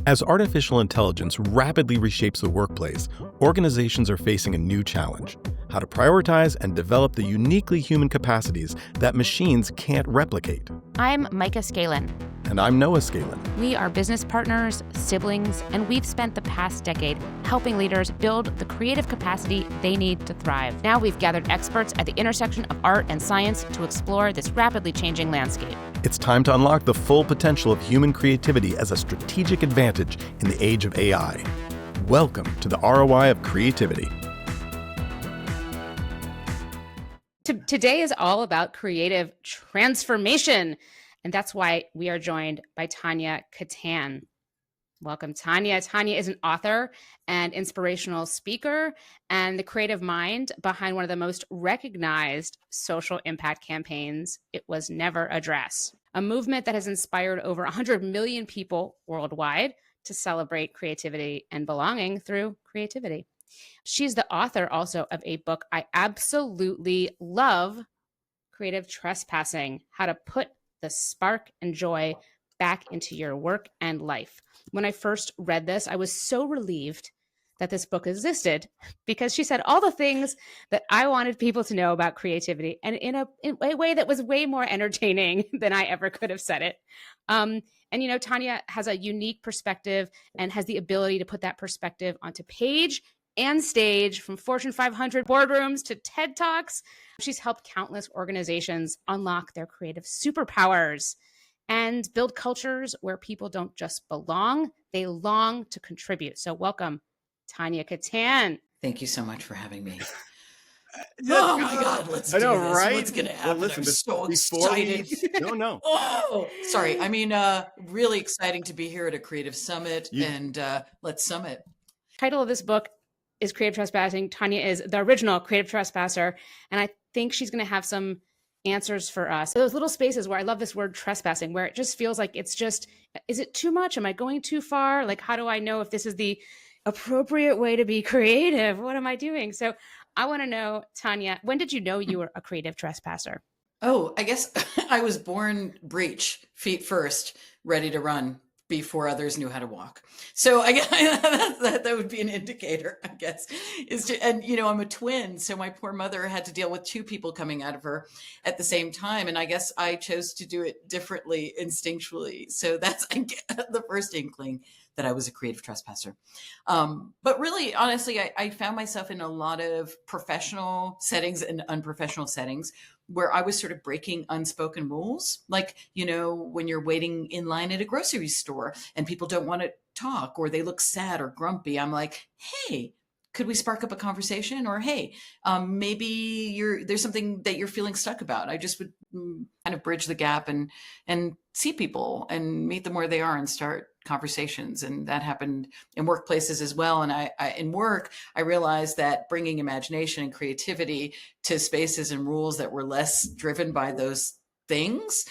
As artificial intelligence rapidly reshapes the workplace, organizations are facing a new challenge: how to prioritize and develop the uniquely human capacities that machines can't replicate. I'm Micah Scalen. And I'm Noah Scalen. We are business partners, siblings, and we've spent the past decade helping leaders build the creative capacity they need to thrive. Now we've gathered experts at the intersection of art and science to explore this rapidly changing landscape. It's time to unlock the full potential of human creativity as a strategic advantage in the age of AI. Welcome to the ROI of Creativity. Today is all about creative transformation, and that's why we are joined by Tania Katan. Welcome, Tania. Tania is an author and inspirational speaker and the creative mind behind one of the most recognized social impact campaigns, It Was Never a Dress, a movement that has inspired over 100 million people worldwide to celebrate creativity and belonging through creativity. She's the author also of a book I absolutely love, Creative Trespassing: How to Put the Spark and Joy Back into Your Work and Life. When I first read this, I was so relieved that this book existed because she said all the things that I wanted people to know about creativity, and in a way that was way more entertaining than I ever could have said it. And you know, Tania has a unique perspective and has the ability to put that perspective onto page and stage, from Fortune 500 boardrooms to TED Talks. She's helped countless organizations unlock their creative superpowers and build cultures where people don't just belong, they long to contribute. So welcome, Tania Katan. Thank you so much for having me. Oh my God, let's do this. Right? What's going to happen? Listen, I'm so excited. No. Oh, sorry. I mean, really exciting to be here at a Creative Summit, and let's summit. Title of this book is Creative Trespassing. Tania is the original creative trespasser, and I think she's going to have some answers for us. Those little spaces where I love this word trespassing, where it just feels like it's just, is it too much? Am I going too far? Like, how do I know if this is the appropriate way to be creative? What am I doing? So I want to know, Tania, when did you know you were a creative trespasser? Oh, I guess I was born breech, feet first, ready to run before others knew how to walk. So I guess that would be an indicator, I guess. And you know, I'm a twin, so my poor mother had to deal with two people coming out of her at the same time, and I guess I chose to do it differently, instinctually. So that's the first inkling that I was a creative trespasser. But really, honestly, I found myself in a lot of professional settings and unprofessional settings where I was sort of breaking unspoken rules. Like, you know, when you're waiting in line at a grocery store and people don't want to talk, or they look sad or grumpy, I'm like, hey, could we spark up a conversation? Or, hey, maybe there's something that you're feeling stuck about. I just would kind of bridge the gap and see people and meet them where they are and start conversations. And that happened in workplaces as well. And I in work, I realized that bringing imagination and creativity to spaces and rules that were less driven by those things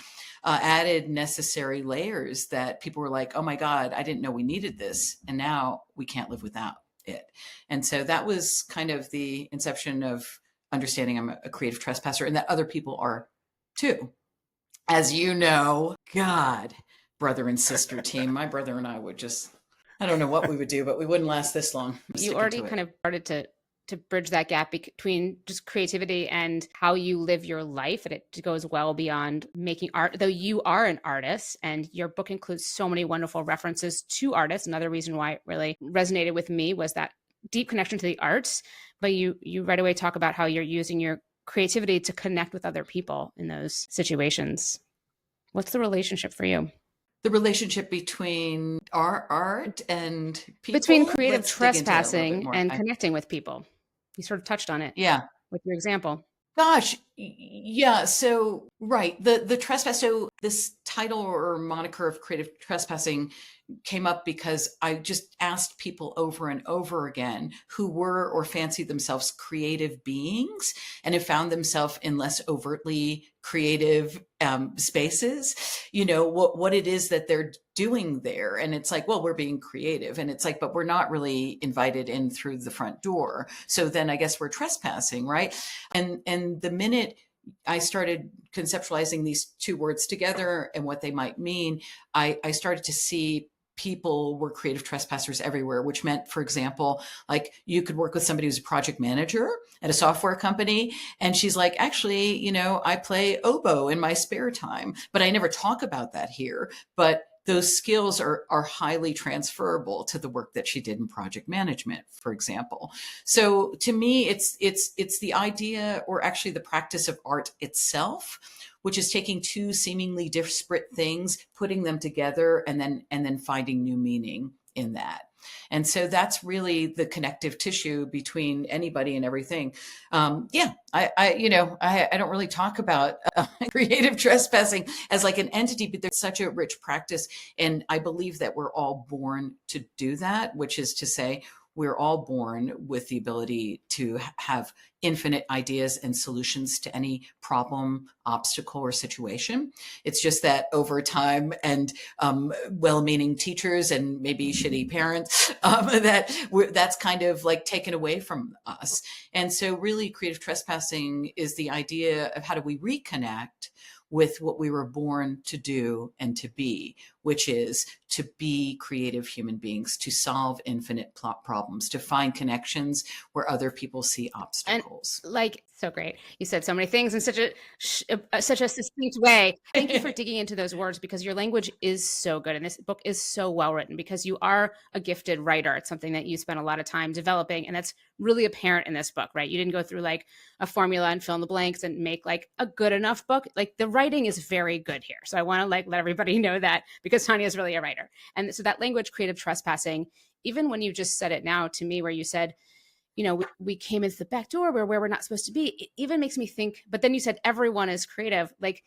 added necessary layers that people were like, oh my God, I didn't know we needed this. And now we can't live without it. And so that was kind of the inception of understanding I'm a creative trespasser, and that other people are too. As you know, God, brother and sister team, my brother and I would just, I don't know what we would do, but we wouldn't last this long. You already kind of started to bridge that gap between just creativity and how you live your life. And it goes well beyond making art, though you are an artist, and your book includes so many wonderful references to artists. Another reason why it really resonated with me was that deep connection to the arts, but you right away talk about how you're using your creativity to connect with other people in those situations. What's the relationship for you? The relationship between our art and people? Between creative trespassing and connecting with people. You sort of touched on it. Yeah. With your example. Gosh, yeah. So, right. The trespass. So this title or moniker of creative trespassing came up because I just asked people over and over again who were or fancied themselves creative beings and have found themselves in less overtly creative spaces, you know, what it is that they're doing there. And it's like, well, we're being creative. And it's like, but we're not really invited in through the front door. So then I guess we're trespassing, right? And the minute I started conceptualizing these two words together and what they might mean, I started to see people were creative trespassers everywhere, which meant, for example, like you could work with somebody who's a project manager at a software company. And she's like, actually, I play oboe in my spare time, but I never talk about that here. But those skills are highly transferable to the work that she did in project management, for example. So to me, it's the idea, or actually the practice of art itself, which is taking two seemingly disparate things, putting them together, and then finding new meaning in that. And so that's really the connective tissue between anybody and everything. I don't really talk about creative trespassing as like an entity, but there's such a rich practice. And I believe that we're all born to do that, which is to say, we're all born with the ability to have infinite ideas and solutions to any problem, obstacle, or situation. It's just that over time and well-meaning teachers and maybe shitty parents, that's kind of like taken away from us. And so really creative trespassing is the idea of how do we reconnect with what we were born to do and to be, which is to be creative human beings, to solve infinite problems, to find connections where other people see obstacles. And like, so great. You said so many things in such a succinct way. Thank you for digging into those words, because your language is so good. And this book is so well written because you are a gifted writer. It's something that you spent a lot of time developing. And that's really apparent in this book, right? You didn't go through like a formula and fill in the blanks and make like a good enough book. Like the writing is very good here. So I want to like let everybody know that, because Tania is really a writer. And so that language, creative trespassing, even when you just said it now to me, where you said, we came into the back door, where we're not supposed to be, it even makes me think, but then you said everyone is creative. Like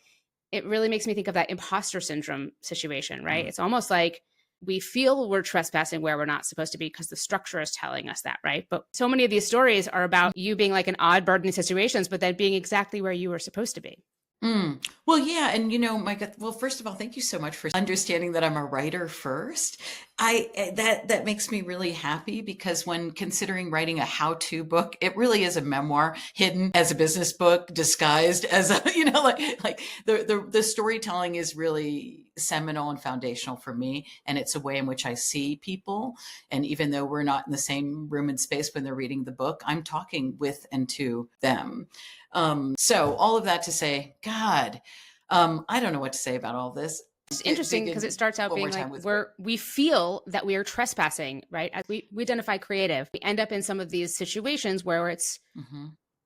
it really makes me think of that imposter syndrome situation, right? Mm-hmm. It's almost like we feel we're trespassing where we're not supposed to be because the structure is telling us that, right? But so many of these stories are about you being like an odd bird in these situations, but then being exactly where you were supposed to be. Well, yeah. And, Micah, well, first of all, thank you so much for understanding that I'm a writer first. That makes me really happy, because when considering writing a how-to book, it really is a memoir hidden as a business book, disguised as a, like the storytelling is really seminal and foundational for me. And it's a way in which I see people. And even though we're not in the same room and space when they're reading the book, I'm talking with and to them. So all of that to say, God, I don't know what to say about all this. It's interesting because it starts out being like we feel that we are trespassing, right? As we identify creative, we end up in some of these situations where it's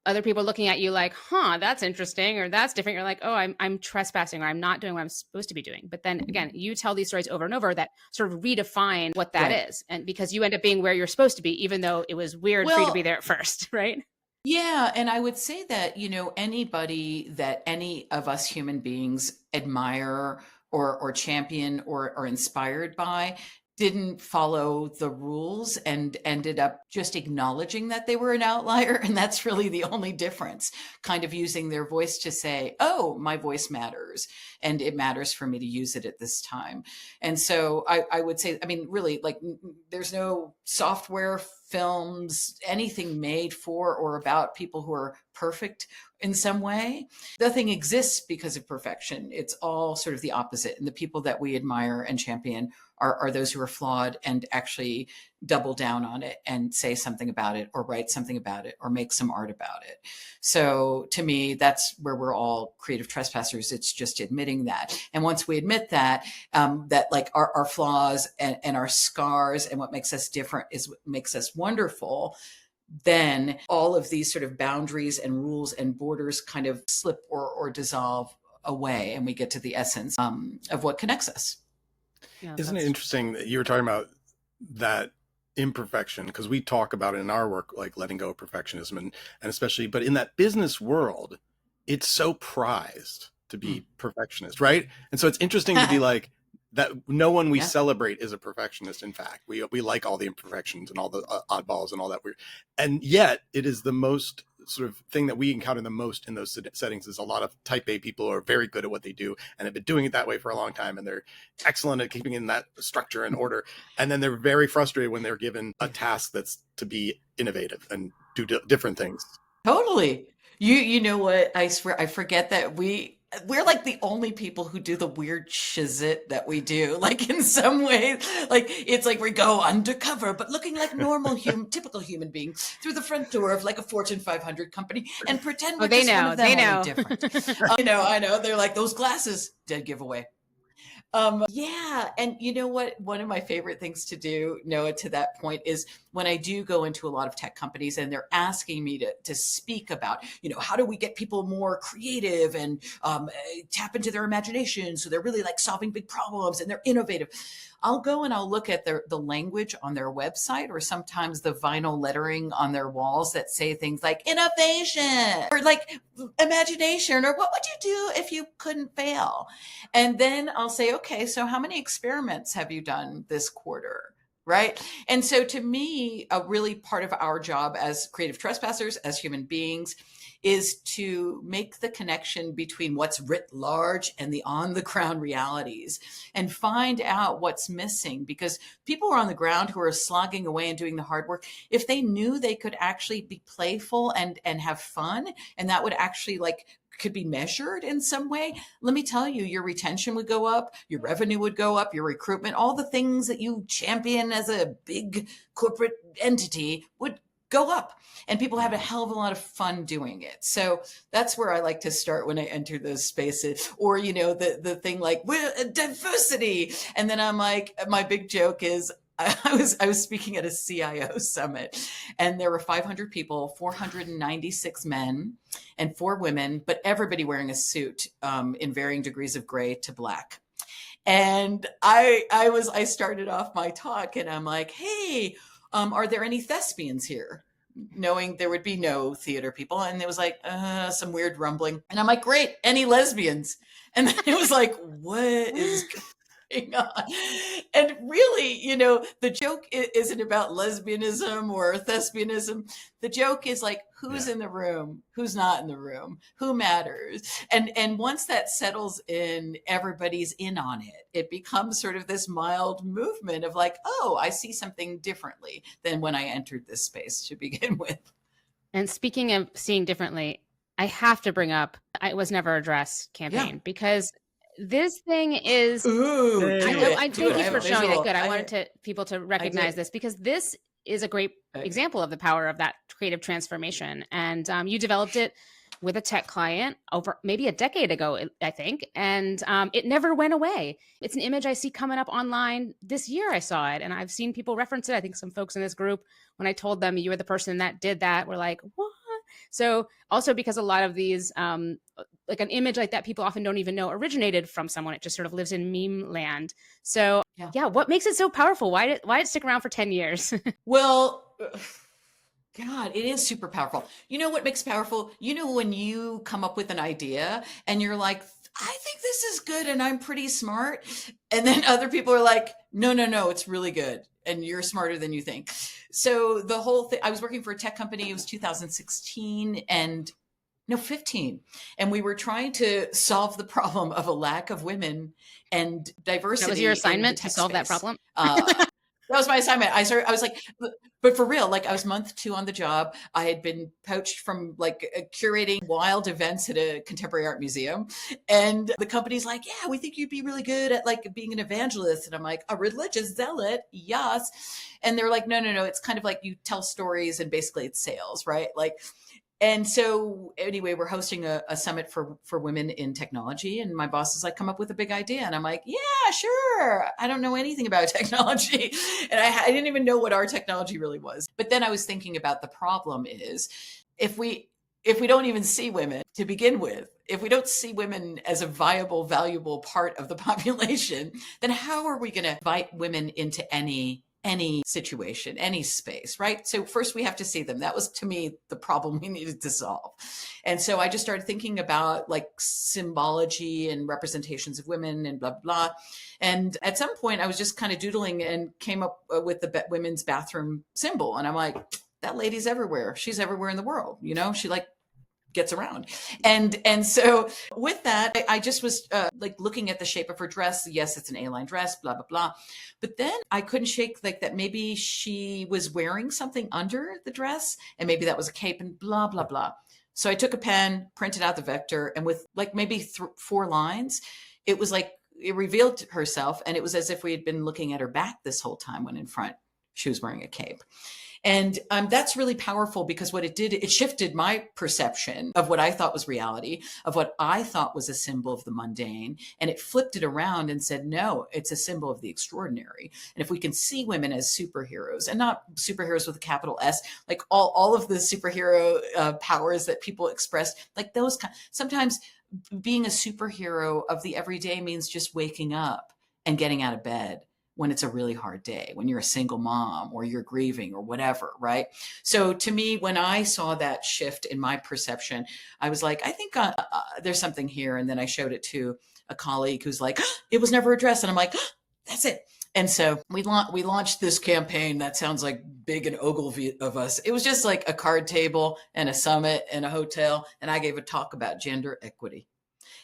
other people looking at you like, that's interesting, or that's different. You're like, oh, I'm trespassing, or I'm not doing what I'm supposed to be doing. But then again, you tell these stories over and over that sort of redefine what that is. And because you end up being where you're supposed to be, even though it was weird for you to be there at first, right? Yeah. And I would say that, anybody that any of us human beings admire or champion or are inspired by didn't follow the rules and ended up just acknowledging that they were an outlier. And that's really the only difference, kind of using their voice to say, oh, my voice matters. And it matters for me to use it at this time. And so I would say, really, like, there's no software, films, anything made for or about people who are perfect in some way. Nothing exists because of perfection. It's all sort of the opposite. And the people that we admire and champion are those who are flawed and actually double down on it and say something about it, or write something about it, or make some art about it. So to me, that's where we're all creative trespassers. It's just admitting that. And once we admit that, that like our flaws and our scars and what makes us different is what makes us wonderful, then all of these sort of boundaries and rules and borders kind of slip or dissolve away, and we get to the essence of what connects us. Yeah, isn't it interesting that you were talking about that imperfection? Because we talk about it in our work, like letting go of perfectionism, and especially, but in that business world, it's so prized to be perfectionist, right? And so it's interesting to be like, that no one we celebrate is a perfectionist. In fact, we like all the imperfections and all the oddballs and all that weird. And yet it is the most sort of thing that we encounter the most in those settings is a lot of type A people who are very good at what they do and have been doing it that way for a long time. And they're excellent at keeping in that structure and order. And then they're very frustrated when they're given a task that's to be innovative and do different things. Totally. You know what? I swear, I forget that we we're like the only people who do the weird shizit that we do. Like in some ways, like it's like we go undercover, but looking like normal typical human being through the front door of like a Fortune 500 company and pretend we're just one of them, only different. I know. They're like, those glasses, dead giveaway. Yeah. And you know what? One of my favorite things to do, Noah, to that point is when I do go into a lot of tech companies and they're asking me to speak about, how do we get people more creative and tap into their imagination. So they're really like solving big problems and they're innovative. I'll go and I'll look at the language on their website or sometimes the vinyl lettering on their walls that say things like innovation or like imagination or what would you do if you couldn't fail? And then I'll say, okay, so how many experiments have you done this quarter? Right. And so to me, a really part of our job as creative trespassers, as human beings, is to make the connection between what's writ large and the on the ground realities and find out what's missing, because people are on the ground who are slogging away and doing the hard work. If they knew they could actually be playful and have fun, and that would actually could be measured in some way, let me tell you, your retention would go up, your revenue would go up, your recruitment, all the things that you champion as a big corporate entity would go up, and people have a hell of a lot of fun doing it. So that's where I like to start when I enter those spaces, or, the thing like diversity. And then I'm like, my big joke is, I was speaking at a CIO summit and there were 500 people, 496 men and 4 women, but everybody wearing a suit in varying degrees of gray to black. And I started off my talk and I'm like, hey, are there any thespians here? Knowing there would be no theater people. And there was like some weird rumbling. And I'm like, great, any lesbians? And then it was like, what is going on? And really, the joke isn't about lesbianism or thespianism. The joke is like, who's in the room, who's not in the room, who matters. And once that settles in, everybody's in on it. It becomes sort of this mild movement of like, oh, I see something differently than when I entered this space to begin with. And speaking of seeing differently, I have to bring up I Was Never a Dress campaign, because this thing is. Ooh, I thank you for showing it. Good. I wanted people to recognize this, because this is a great example of the power of that creative transformation. And you developed it with a tech client over maybe a decade ago, I think, and it never went away. It's an image I see coming up online this year. I saw it, and I've seen people reference it. I think some folks in this group, when I told them you were the person that did that, were like, what? So also because a lot of these, like an image like that, people often don't even know originated from someone. It just sort of lives in meme land. So yeah, what makes it so powerful? Why did it stick around for 10 years? Well, God, it is super powerful. You know what makes it powerful? When you come up with an idea and you're like, I think this is good and I'm pretty smart. And then other people are like, no, it's really good. And you're smarter than you think. So the whole thing, I was working for a tech company. It was 2016 and 15. And we were trying to solve the problem of a lack of women and diversity. That was your assignment, to solve that problem? That was my assignment. I was like, but for real, like I was month 2 on the job. I had been poached from curating wild events at a contemporary art museum. And the company's like, yeah, we think you'd be really good at being an evangelist. And I'm like, a religious zealot. Yes. And they're like, no. It's kind of like you tell stories and basically it's sales, right? And so anyway, we're hosting a summit for women in technology. And my boss is like, come up with a big idea. And I'm like, yeah, sure. I don't know anything about technology. And I didn't even know what our technology really was. But then I was thinking about the problem is if we don't even see women to begin with, if we don't see women as a viable, valuable part of the population, then how are we going to invite women into any situation, any space, right? So first we have to see them. That was, to me, the problem we needed to solve. And so I just started thinking about symbology and representations of women and blah, blah. And at some point I was just kind of doodling and came up with the women's bathroom symbol. And I'm like, that lady's everywhere. She's everywhere in the world. She gets around. And so with that, I just was looking at the shape of her dress. Yes, it's an A-line dress, blah, blah, blah. But then I couldn't shake that maybe she was wearing something under the dress and maybe that was a cape and blah, blah, blah. So I took a pen, printed out the vector, and with like maybe 4 lines, it was like it revealed herself, and it was as if we had been looking at her back this whole time, when in front she was wearing a cape. And that's really powerful, because what it did, it shifted my perception of what I thought was reality, of what I thought was a symbol of the mundane. And it flipped it around and said, no, it's a symbol of the extraordinary. And if we can see women as superheroes, and not superheroes with a capital S, like all of the superhero powers that people express, like those, sometimes being a superhero of the everyday means just waking up and getting out of bed when it's a really hard day, when you're a single mom or you're grieving or whatever, right? So to me, when I saw that shift in my perception, I was like, I think there's something here. And then I showed it to a colleague who's like, it was never addressed. And I'm like, that's it. And so we launched this campaign that sounds like big and Ogilvy of us. It was just like a card table and a summit and a hotel. And I gave a talk about gender equity.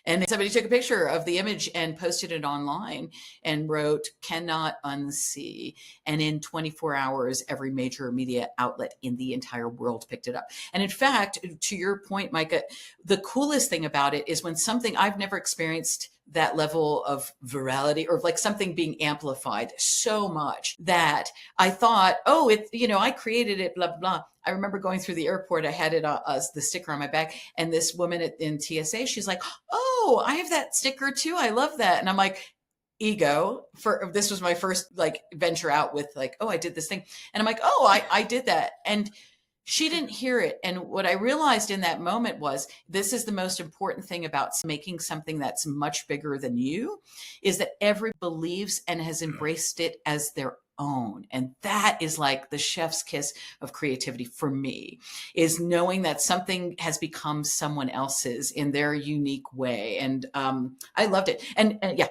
And somebody took a picture of the image and posted it online and wrote, cannot unsee. And in 24 hours, every major media outlet in the entire world picked it up. And in fact, to your point, Micah, the coolest thing about it is when something, I've never experienced that level of virality, or like something being amplified so much that I thought, oh, I created it, blah, blah. I remember going through the airport, I had it as the sticker on my back, and this woman in TSA, she's like, oh, I have that sticker too. I love that. And I'm like, ego, this was my first like venture out with like, oh, I did this thing. And I'm like, oh, I did that. And she didn't hear it. And what I realized in that moment was, this is the most important thing about making something that's much bigger than you, is that everyone believes and has embraced it as their own. And that is like the chef's kiss of creativity for me, is knowing that something has become someone else's in their unique way. And I loved it. And yeah.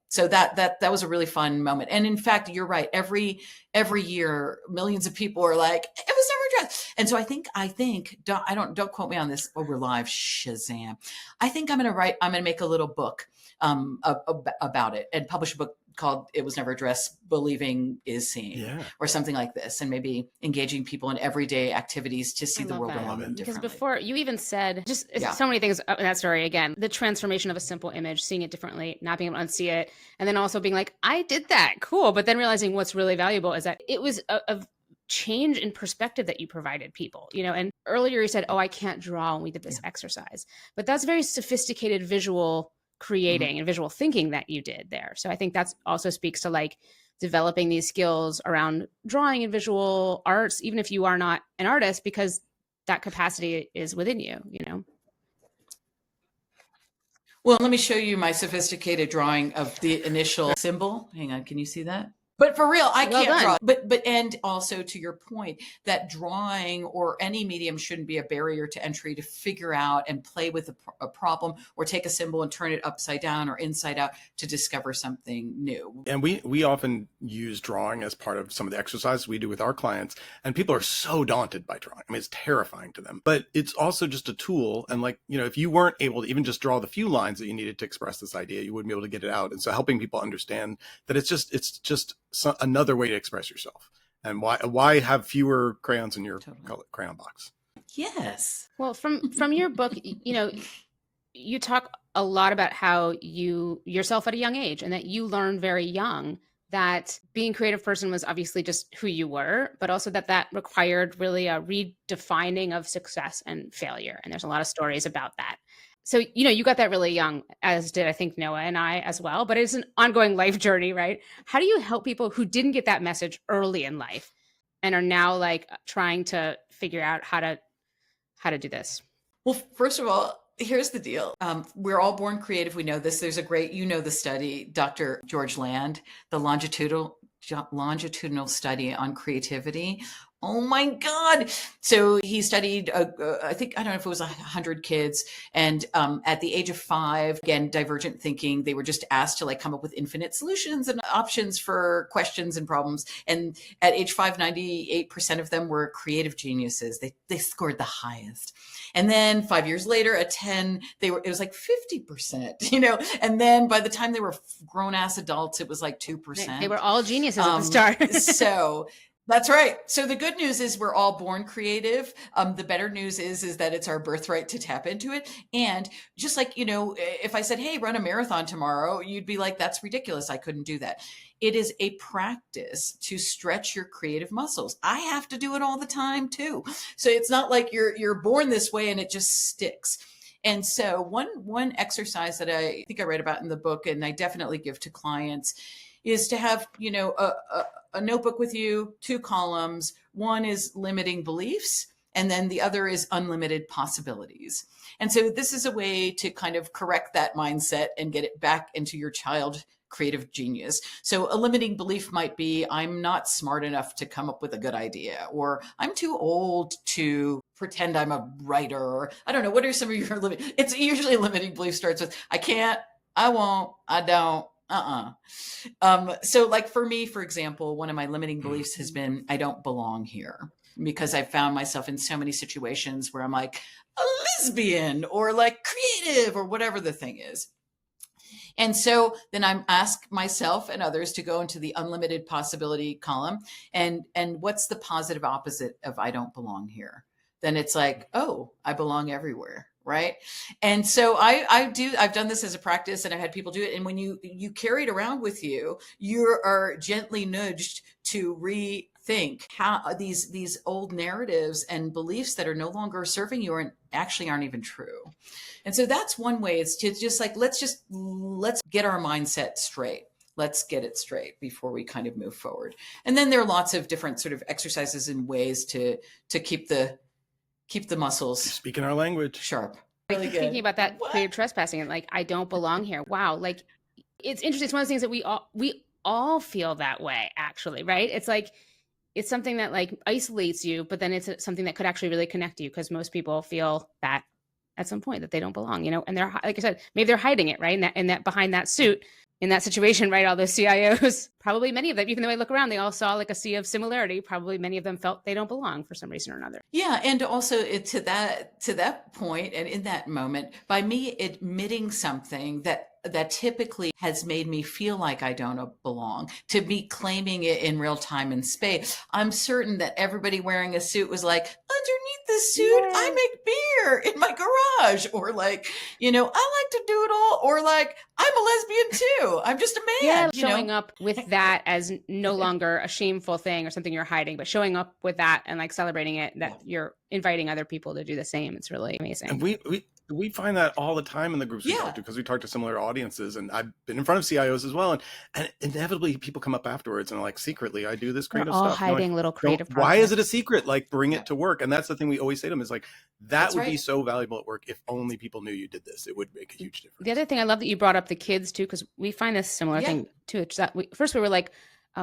So that was a really fun moment. And in fact, you're right. Every year, millions of people are like, it was never addressed. And so I think, don't quote me on this, or we're live, Shazam. I think I'm going to make a little book about it and publish a book called It Was Never Addressed, Believing is Seeing, or something like this, and maybe engaging people in everyday activities to see the world around them differently. Because before you even said so many things in that story, again, the transformation of a simple image, seeing it differently, not being able to unsee it, and then also being like, I did that, cool. But then realizing what's really valuable is that it was a change in perspective that you provided people, and earlier you said, oh, I can't draw, and we did this exercise, but that's very sophisticated visual creating and visual thinking that you did there. So I think that's also speaks to like developing these skills around drawing and visual arts, even if you are not an artist, because that capacity is within you, Well, let me show you my sophisticated drawing of the initial symbol. Hang on, can you see that? But for real, I can't draw. But and also to your point, that drawing or any medium shouldn't be a barrier to entry to figure out and play with a problem, or take a symbol and turn it upside down or inside out to discover something new. And we often use drawing as part of some of the exercises we do with our clients, and people are so daunted by drawing. I mean, it's terrifying to them, but it's also just a tool. And like, if you weren't able to even just draw the few lines that you needed to express this idea, you wouldn't be able to get it out. And so helping people understand that it's just another way to express yourself, and why have fewer crayons in your crayon box. Yes. Well, from your book, you talk a lot about how you yourself at a young age, and that you learned very young that being a creative person was obviously just who you were, but also that required really a redefining of success and failure. And there's a lot of stories about that. So, you got that really young, as did I think Noah and I as well, but it's an ongoing life journey, right? How do you help people who didn't get that message early in life and are now like trying to figure out how to do this? Well, first of all, here's the deal. We're all born creative. We know this. There's a great, the study, Dr. George Land, the longitudinal study on creativity. Oh my God. So he studied, I don't know if it was 100 kids. And at the age of 5, again, divergent thinking, they were just asked to like come up with infinite solutions and options for questions and problems. And at age 5, 98% of them were creative geniuses. They scored the highest. And then 5 years later at 10, it was like 50%, and then by the time they were grown ass adults, it was like 2%. They were all geniuses at the start. So That's right. So the good news is we're all born creative. The better news is that it's our birthright to tap into it. And just like, if I said, hey, run a marathon tomorrow, you'd be like, that's ridiculous. I couldn't do that. It is a practice to stretch your creative muscles. I have to do it all the time too. So it's not like you're born this way and it just sticks. And so one exercise that I think I read about in the book, and I definitely give to clients, is to have, a notebook with you, 2 columns. One is limiting beliefs, and then the other is unlimited possibilities. And so this is a way to kind of correct that mindset and get it back into your child creative genius. So a limiting belief might be, I'm not smart enough to come up with a good idea, or I'm too old to pretend I'm a writer, or I don't know. What are some of your it's usually a limiting belief starts with, I can't, I won't, I don't. So like for me, for example, one of my limiting beliefs has been, I don't belong here, because I found myself in so many situations where I'm like a lesbian or like creative or whatever the thing is. And so then I ask myself and others to go into the unlimited possibility column. And what's the positive opposite of I don't belong here? Then it's like, oh, I belong everywhere. Right. And so I've done this as a practice, and I've had people do it. And when you carry it around with you, you are gently nudged to rethink how these old narratives and beliefs that are no longer serving you and actually aren't even true. And so that's one way. It's to just like, let's get our mindset straight. Let's get it straight before we kind of move forward. And then there are lots of different sort of exercises and ways to keep the muscles speaking our language sharp. Really good. Thinking about that creative trespassing and like, I don't belong here. Wow. Like, it's interesting. It's one of those things that we all feel that way, actually, right? It's like, it's something that like isolates you, but then it's something that could actually really connect you, because most people feel that at some point that they don't belong, and they're, like I said, maybe they're hiding it, right? And that behind that suit, in that situation, right? All those CIOs, probably many of them, even though I look around, they all saw like a sea of similarity. Probably many of them felt they don't belong for some reason or another. Yeah. And also to that point, and in that moment, by me admitting something that typically has made me feel like I don't belong, to be claiming it in real time and space. I'm certain that everybody wearing a suit was like, underneath the suit, yeah, I make beer in my garage, or like, I like to do it all, or like, I'm a lesbian too. I'm just a man. Yeah, showing up with that as no longer a shameful thing or something you're hiding, but showing up with that and like celebrating it, that you're inviting other people to do the same. It's really amazing. And we find that all the time in the groups we talk to, because we talk to similar audiences, and I've been in front of CIOs as well. And inevitably people come up afterwards and are like, secretly, I do this creative all stuff. Hiding like, little creative why is it a secret? Like, bring it to work. And that's the thing we always say to them is like, that would be so valuable at work. If only people knew you did this, it would make a huge difference. The other thing I love that you brought up the kids too, because we find this similar thing too. It's that first we were like,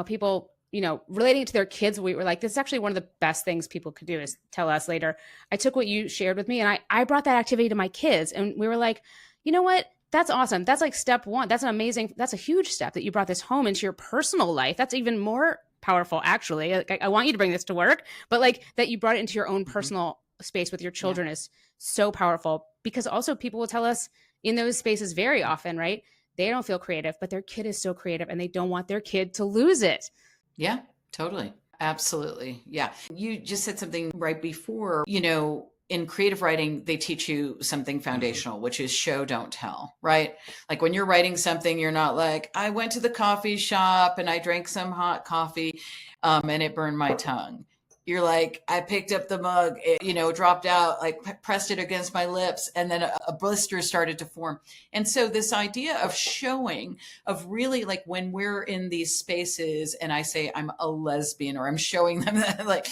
people, relating to their kids, we were like, this is actually one of the best things people could do, is tell us later. I took what you shared with me and I brought that activity to my kids, and we were like, you know what? That's awesome. That's like step one. That's a huge step that you brought this home into your personal life. That's even more powerful, actually. Like, I want you to bring this to work, but like that you brought it into your own personal space with your children is so powerful, because also people will tell us in those spaces very often, right? They don't feel creative, but their kid is so creative and they don't want their kid to lose it. Yeah, totally. Absolutely. Yeah. You just said something right before, in creative writing, they teach you something foundational, which is show, don't tell, right? Like when you're writing something, you're not like, I went to the coffee shop and I drank some hot coffee and it burned my tongue. You're like, I picked up the mug, it, dropped out, like pressed it against my lips, and then a blister started to form. And so this idea of showing, of really like when we're in these spaces and I say I'm a lesbian, or I'm showing them that, like,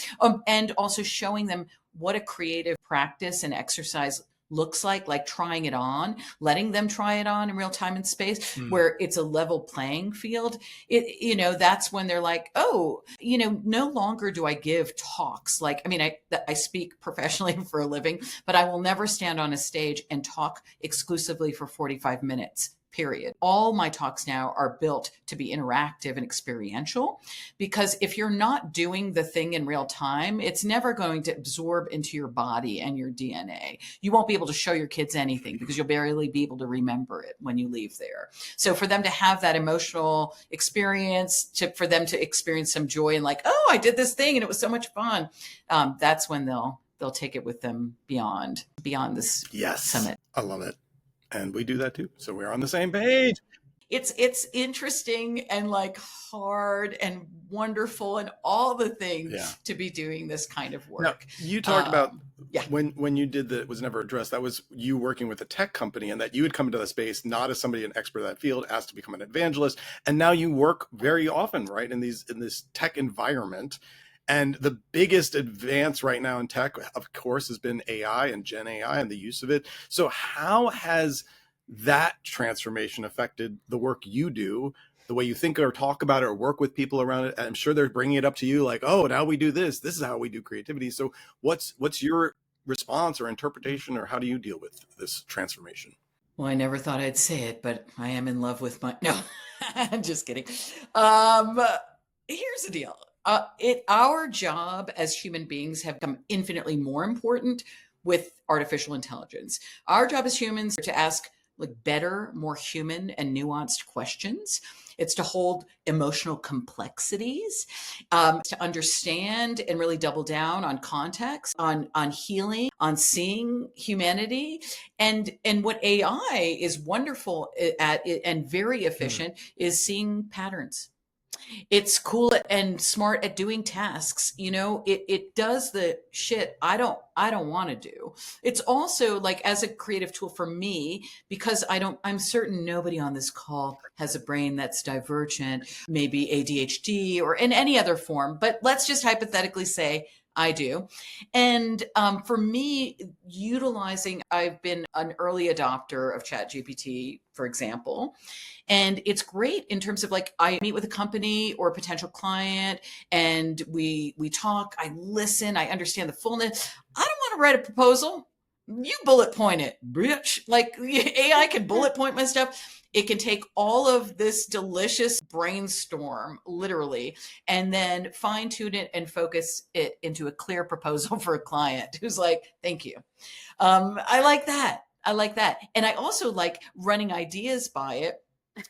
and also showing them what a creative practice and exercise looks like trying it on, letting them try it on in real time and space, where it's a level playing field. That's when they're like, oh, no longer do I give talks. Like, I mean, I speak professionally for a living, but I will never stand on a stage and talk exclusively for 45 minutes. period. All my talks now are built to be interactive and experiential, because if you're not doing the thing in real time, it's never going to absorb into your body and your DNA. You won't be able to show your kids anything because you'll barely be able to remember it when you leave there. So for them to have that emotional experience, for them to experience some joy and like, oh, I did this thing and it was so much fun, that's when they'll take it with them beyond this summit. I love it. And we do that too. So we're on the same page. It's interesting and like hard and wonderful and all the things to be doing this kind of work. Now, you talked about when you did that, it was never addressed. That was you working with a tech company, and that you had come into the space not as somebody an expert in that field, asked to become an evangelist, and now you work very often, right, in this tech environment. And the biggest advance right now in tech, of course, has been AI and Gen AI and the use of it. So how has that transformation affected the work you do, the way you think or talk about it or work with people around it? I'm sure they're bringing it up to you like, oh, now we do this. This is how we do creativity. So what's your response or interpretation, or how do you deal with this transformation? Well, I never thought I'd say it, but I am in love with no, I'm just kidding. Here's the deal. Our job as human beings have become infinitely more important with artificial intelligence. Our job as humans is to ask like better, more human and nuanced questions. It's to hold emotional complexities, to understand and really double down on context, on healing, on seeing humanity. And what AI is wonderful at and very efficient is seeing patterns. It's cool and smart at doing tasks. You know, it does the shit I don't want to do. It's also like as a creative tool for me, because I'm certain nobody on this call has a brain that's divergent, maybe ADHD or in any other form, but let's just hypothetically say I do. And for me, I've been an early adopter of ChatGPT, for example. And it's great in terms of like, I meet with a company or a potential client and we talk, I listen, I understand the fullness. I don't want to write a proposal. You bullet point it, bitch. Like AI can bullet point my stuff. It can take all of this delicious brainstorm, literally, and then fine tune it and focus it into a clear proposal for a client who's like, thank you. I like that. And I also like running ideas by it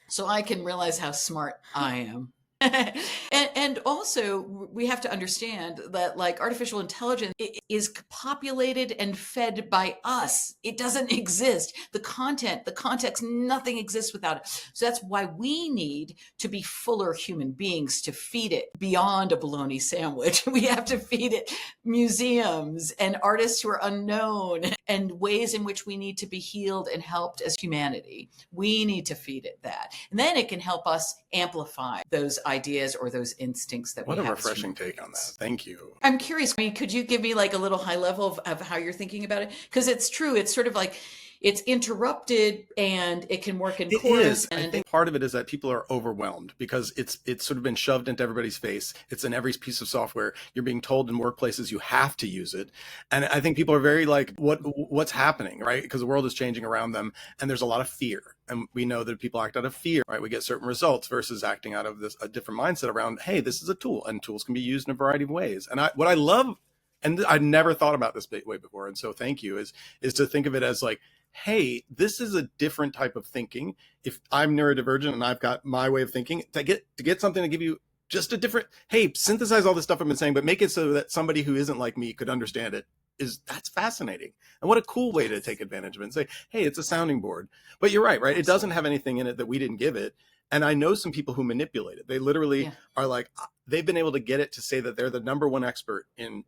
so I can realize how smart I am. And also we have to understand that like artificial intelligence is populated and fed by us. It doesn't exist. The content, the context, nothing exists without it. So that's why we need to be fuller human beings to feed it beyond a bologna sandwich. We have to feed it museums and artists who are unknown and ways in which we need to be healed and helped as humanity. We need to feed it that. And then it can help us amplify those ideas or those instincts that we have. What a refreshing take on that. Thank you. I'm curious, I mean, could you give me like a little high level of how you're thinking about it? Because it's true. It's sort of like it's interrupted and it can work in chorus. I think part of it is that people are overwhelmed because it's sort of been shoved into everybody's face. It's in every piece of software. You're being told in workplaces you have to use it. And I think people are very like, what's happening, right? Because the world is changing around them and there's a lot of fear. And we know that people act out of fear, right? We get certain results versus acting out of a different mindset around, hey, this is a tool and tools can be used in a variety of ways. And what I love, and I never thought about this way before, and so thank you, is to think of it as like, hey, this is a different type of thinking. If I'm neurodivergent and I've got my way of thinking, to get something to give you just a different, hey, synthesize all this stuff I've been saying, but make it so that somebody who isn't like me could understand it, that's fascinating. And what a cool way to take advantage of it and say, hey, it's a sounding board. But you're right? It doesn't have anything in it that we didn't give it. And I know some people who manipulate it. They literally are like, they've been able to get it to say that they're the number one expert in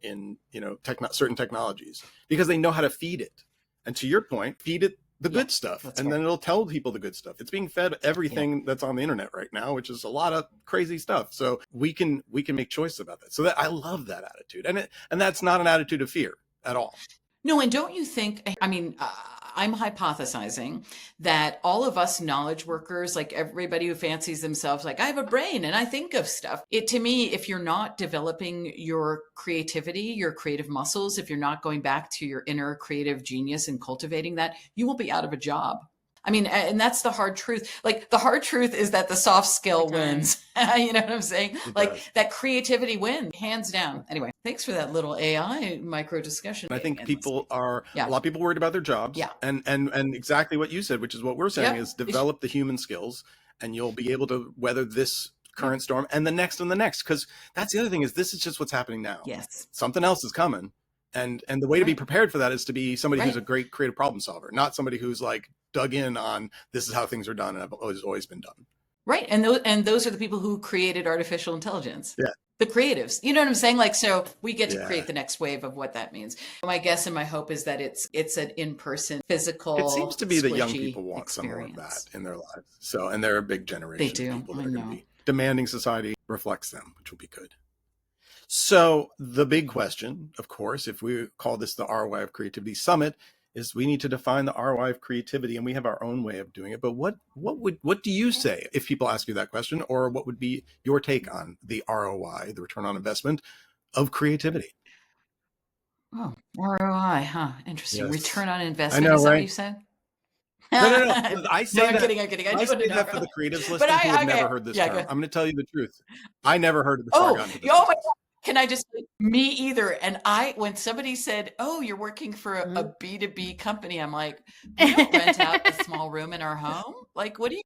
certain technologies because they know how to feed it. And to your point, feed it the good stuff, and then it'll tell people the good stuff. It's being fed everything that's on the internet right now, which is a lot of crazy stuff. So we can make choices about that. So that I love that attitude, and that's not an attitude of fear at all. No, and don't you think? I mean, I'm hypothesizing that all of us knowledge workers, like everybody who fancies themselves like I have a brain and I think of stuff. To me, if you're not developing your creativity, your creative muscles, if you're not going back to your inner creative genius and cultivating that, you will be out of a job. I mean, and that's the hard truth. Like the hard truth is that the soft skill wins. You know what I'm saying? It Like does. that creativity wins, hands down. Anyway, thanks for that little AI micro discussion. I think people are a lot of people worried about their jobs. Yeah. And exactly what you said, which is what we're saying, Yep. is develop the human skills, and you'll be able to weather this current storm and the next and the next. Because that's the other thing, is this is just what's happening now. Yes. Something else is coming. And the way to be prepared for that is to be somebody who's a great creative problem solver, not somebody who's like dug in on this is how things are done and have always been done. Right. And those are the people who created artificial intelligence. Yeah. The creatives, you know what I'm saying? Like, so we get to create the next wave of what that means. My guess and my hope is that it's an in-person, physical. It seems to be that young people want experience. some more of that in their lives. So, and they're a big generation They do. of people that are going to be demanding society reflects them, which will be good. So the big question, of course, if we call this the ROI of Creativity Summit, is we need to define the ROI of creativity, and we have our own way of doing it. But what do you say if people ask you that question, or what would be your take on the ROI, the return on investment of creativity? Oh, ROI, huh? Interesting. Yes. Return on investment. I know, is that right? what you said? No. I say I'm kidding. I say that for the creatives listening who have never heard this term. I'm going to tell you the truth. I never heard it before I got into this. Oh my God. Can I just, me either. And when somebody said, oh, you're working for a B2B company, I'm like, we don't rent out a small room in our home. Like, what do you,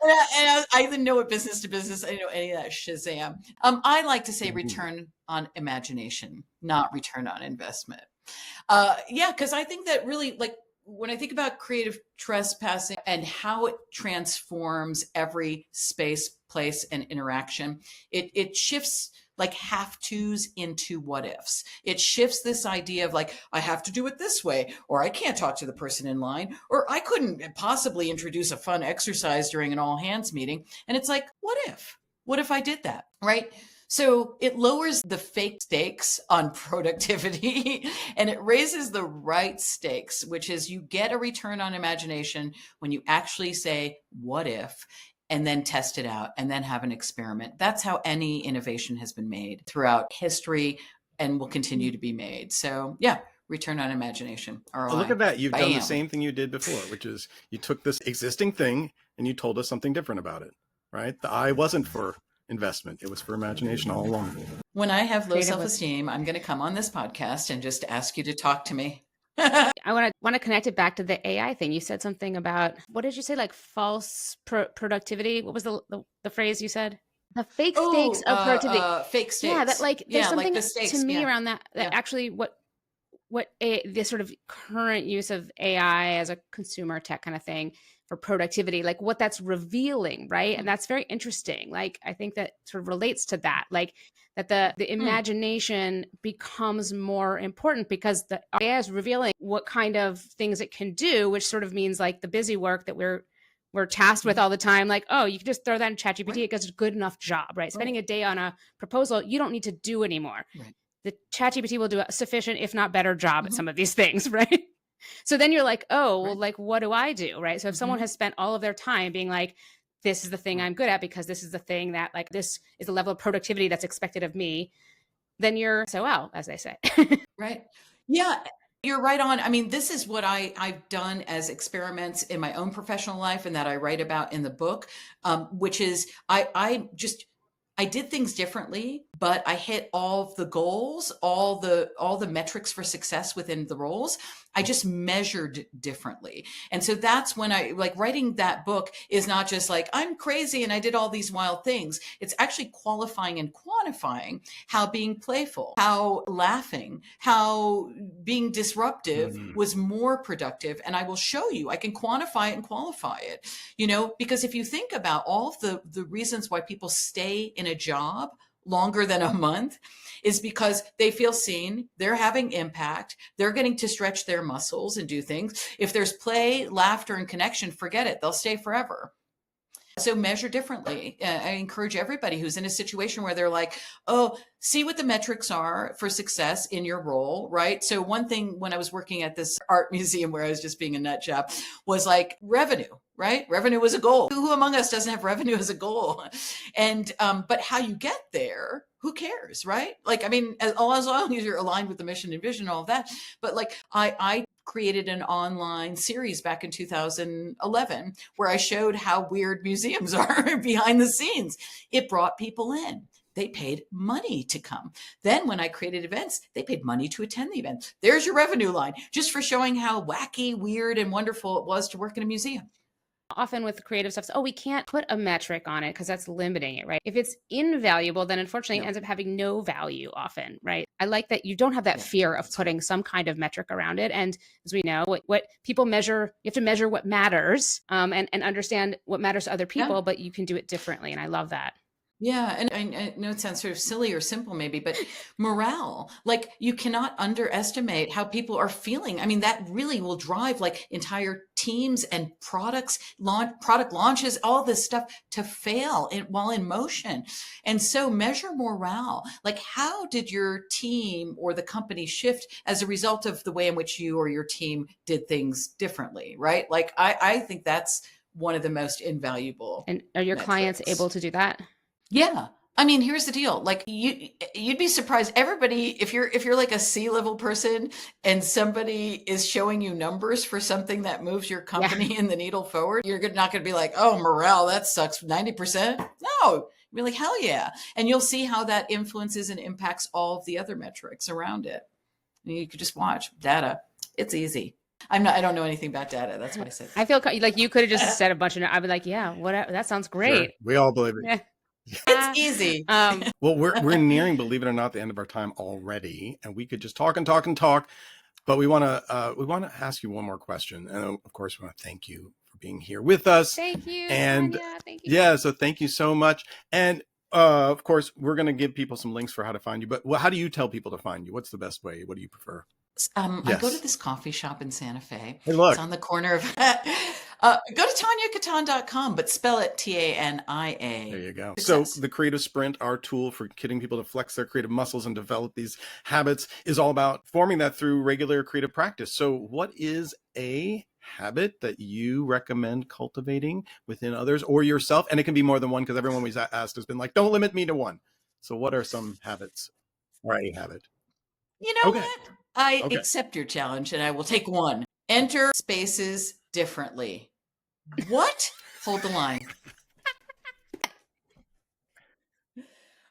and I didn't know what business to business. I didn't know any of that shazam. I like to say return on imagination, not return on investment. Because I think that really, like, when I think about creative trespassing and how it transforms every space, place, and interaction, it shifts like have tos into what ifs. It shifts this idea of like, I have to do it this way, or I can't talk to the person in line, or I couldn't possibly introduce a fun exercise during an all hands meeting. And it's like, what if? What if I did that? Right? So it lowers the fake stakes on productivity and it raises the right stakes, which is you get a return on imagination when you actually say, what if? And then test it out and then have an experiment. That's how any innovation has been made throughout history and will continue to be made. So yeah, return on imagination. ROI. Oh, look at that. You've done the same thing you did before, which is you took this existing thing and you told us something different about it, right? The I wasn't for investment. It was for imagination all along. When I have low self-esteem, I'm going to come on this podcast and just ask you to talk to me. I want to connect it back to the AI thing. You said something about, what did you say? Like false productivity. What was the phrase you said? The fake stakes of productivity. Fake stakes. Yeah, that like there's something like the stakes, to me around that. That actually what this sort of current use of AI as a consumer tech kind of thing for productivity, like what that's revealing, right? And that's very interesting. Like I think that sort of relates to that. Like that the imagination becomes more important because the AI is revealing what kind of things it can do, which sort of means like the busy work that we're tasked with all the time. Like, oh, you can just throw that in ChatGPT. It does a good enough job, right? Spending a day on a proposal, you don't need to do anymore. Right. The ChatGPT will do a sufficient, if not better job at some of these things, right? So then you're like, oh, well, like, what do I do, right? So if someone has spent all of their time being like, this is the thing I'm good at because this is the thing that like, this is the level of productivity that's expected of me, then you're SOL, as they say. Right. Yeah, you're right on. I mean, this is what I've done as experiments in my own professional life and that I write about in the book, which is I did things differently, but I hit all of the goals, all the metrics for success within the roles. I just measured differently. And so that's when I like writing that book is not just like, I'm crazy and I did all these wild things. It's actually qualifying and quantifying how being playful, how laughing, how being disruptive was more productive. And I will show you, I can quantify it and qualify it, you know, because if you think about all of the reasons why people stay in a job longer than a month is because they feel seen, they're having impact, they're getting to stretch their muscles and do things. If there's play, laughter, and connection, forget it, they'll stay forever. So measure differently. I encourage everybody who's in a situation where they're like, oh, see what the metrics are for success in your role, right? So one thing when I was working at this art museum where I was just being a nut job was like revenue, right? Revenue was a goal. Who among us doesn't have revenue as a goal? And, but how you get there, who cares, right? Like, I mean, as long as you're aligned with the mission and vision, all of that. But like, I created an online series back in 2011 where I showed how weird museums are behind the scenes. It brought people in. They paid money to come. Then when I created events, they paid money to attend the event. There's your revenue line, just for showing how wacky, weird, and wonderful it was to work in a museum. Often with creative stuff, we can't put a metric on it because that's limiting it, right? If it's invaluable, then unfortunately it ends up having no value often, right? I like that you don't have that fear of putting some kind of metric around it. And as we know, what people measure, you have to measure what matters, and understand what matters to other people, but you can do it differently. And I love that. Yeah. And I know it sounds sort of silly or simple maybe, but morale, like you cannot underestimate how people are feeling. I mean, that really will drive like entire teams and product launches, all this stuff to fail while in motion. And so measure morale. Like how did your team or the company shift as a result of the way in which you or your team did things differently, right? Like I think that's one of the most invaluable. And are your clients able to do that? Yeah. I mean, here's the deal. Like you'd be surprised. Everybody, if you're like a C-level person and somebody is showing you numbers for something that moves your company in the needle forward, you're not going to be like, oh, morale, that sucks 90%. No, you're like, hell yeah. And you'll see how that influences and impacts all of the other metrics around it. And you could just watch data. It's easy. I don't know anything about data. That's what I said. I feel like you could have just said a bunch of, I'd be like, yeah, whatever. That sounds great. Sure. We all believe it. Yeah. It's easy. Well, we're nearing, believe it or not, the end of our time already, and we could just talk and talk and talk, but we want to ask you one more question, and of course, we want to thank you for being here with us. Thank you, and Tania. Thank you. Yeah, so thank you so much, and of course, we're going to give people some links for how to find you. But how do you tell people to find you? What's the best way? What do you prefer? I go to this coffee shop in Santa Fe. Hey, look. It's on the corner of. Go to TaniaKatan.com, but spell it TANIA. There you go. Success. So the Creative Sprint, our tool for getting people to flex their creative muscles and develop these habits, is all about forming that through regular creative practice. So what is a habit that you recommend cultivating within others or yourself? And it can be more than one, because everyone we've asked has been like, don't limit me to one. So what are some habits or a habit? You know what? I accept your challenge and I will take one. Enter spaces differently. What? Hold the line.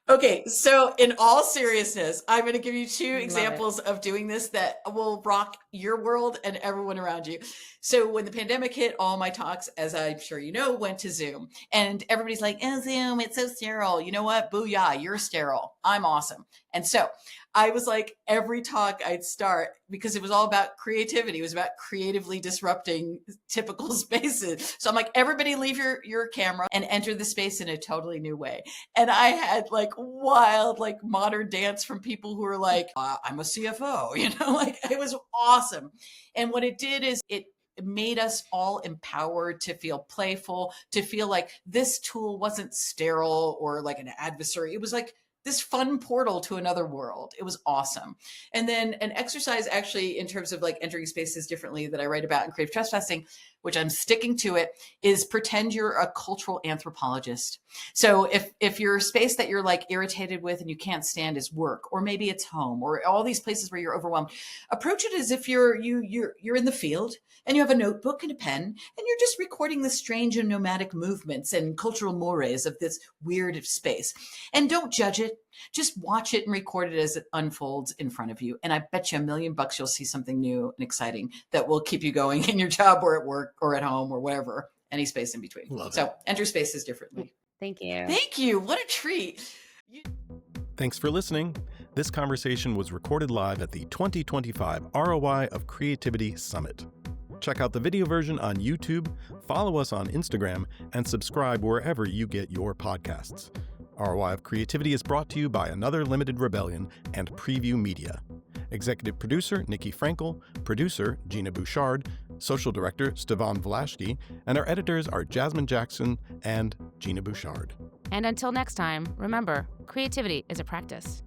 Okay, so in all seriousness, I'm going to give you two examples of doing this that will rock your world and everyone around you. So when the pandemic hit, all my talks, as I'm sure you know, went to Zoom. And everybody's like, oh, Zoom, it's so sterile. You know what? Booyah, you're sterile. I'm awesome. And so I was like, every talk I'd start, because it was all about creativity. It was about creatively disrupting typical spaces. So I'm like, everybody leave your camera and enter the space in a totally new way. And I had like wild, like modern dance from people who were like, I'm a CFO, you know, like it was awesome. And what it did is it made us all empowered to feel playful, to feel like this tool wasn't sterile or like an adversary. It was like this fun portal to another world. It was awesome. And then an exercise actually in terms of like entering spaces differently that I write about in Creative Trespassing, which I'm sticking to it, is pretend you're a cultural anthropologist. So if your space that you're like irritated with and you can't stand is work, or maybe it's home, or all these places where you're overwhelmed, approach it as if you're in the field and you have a notebook and a pen and you're just recording the strange and nomadic movements and cultural mores of this weird space. And don't judge it. Just watch it and record it as it unfolds in front of you. And I bet you $1 million you'll see something new and exciting that will keep you going in your job or at work or at home or wherever, any space in between. So enter spaces differently. Thank you. Thank you. What a treat. Thanks for listening. This conversation was recorded live at the 2025 ROI of Creativity Summit. Check out the video version on YouTube, follow us on Instagram, and subscribe wherever you get your podcasts. ROI of Creativity is brought to you by Another Limited Rebellion and Preview Media. Executive producer, Nikki Frankel, producer, Gina Bouchard, social director, Stevan Vlaschke, and our editors are Jasmine Jackson and Gina Bouchard. And until next time, remember, creativity is a practice.